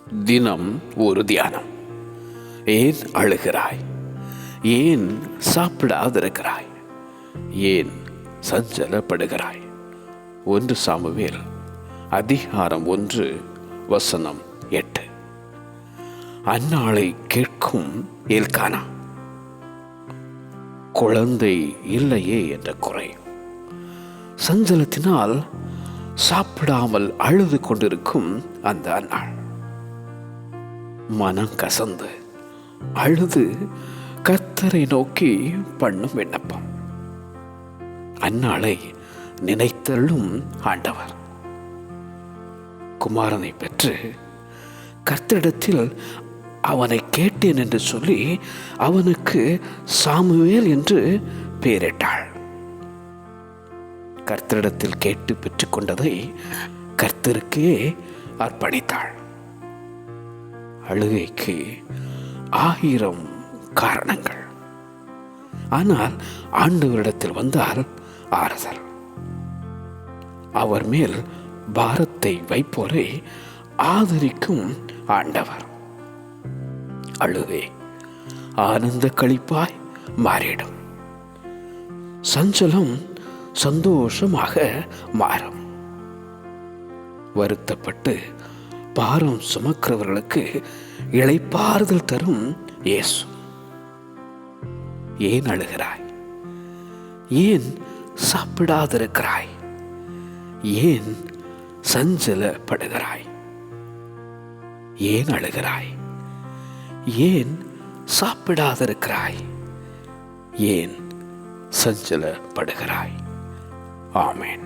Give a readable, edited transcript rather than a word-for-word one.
தினம் ஒரு தியானம். ஏன் அழுகிறாய்? ஏன் சாப்பிடாதிருக்கிறாய்? ஏன் சஞ்சலப்படுகிறாய்? 1 சாமுவேல் அதிகாரம் 1 வசனம் 8. அந்நாளை கேட்கும் எல்கானா, குழந்தை இல்லையே என்ற குறை. சஞ்சலத்தினால் சாப்பிடாமல் அழுது கொண்டிருக்கும் அந்த அந்நாள் மனம் கசந்து அழுது கர்த்தரை நோக்கி பண்ணும் விண்ணப்பம். அந்நாளை நினைத்தள்ளும் ஆண்டவர் குமாரனை பெற்று கர்த்தரிடத்தில் அவனை கேட்டேன் என்று சொல்லி அவனுக்கு சாமுவேல் என்று பெயரிட்டாள். கர்த்தரிடத்தில் கேட்டு பெற்றுக்கொண்டதை கர்த்தருக்கே அர்ப்பணித்தாள். அழுகைக்கு 1000 காரணங்கள். ஆனால் ஆண்டவரிடத்தில் வந்தால் ஆறுதல். அவர் மேல் பாரத்தை வைப்போரை ஆதரிக்கும் ஆண்டவர். அழுகை ஆனந்த களிப்பாய் மாறிடும். சஞ்சலம் சந்தோஷமாக மாறும். வருத்தப்பட்டு பாரம் சுமக்கிறவர்களுக்கு இளைப்பாறுதல் தரும் இயேசு. ஏன் அழுகிறாய்? ஏன் சாப்பிடாதிருக்கிறாய்? ஏன் சஞ்சலப்படுகிறாய்? ஏன் அழுகிறாய்? ஏன் சாப்பிடாதிருக்கிறாய்? ஏன் சஞ்சலப்படுகிறாய்? ஆமென்.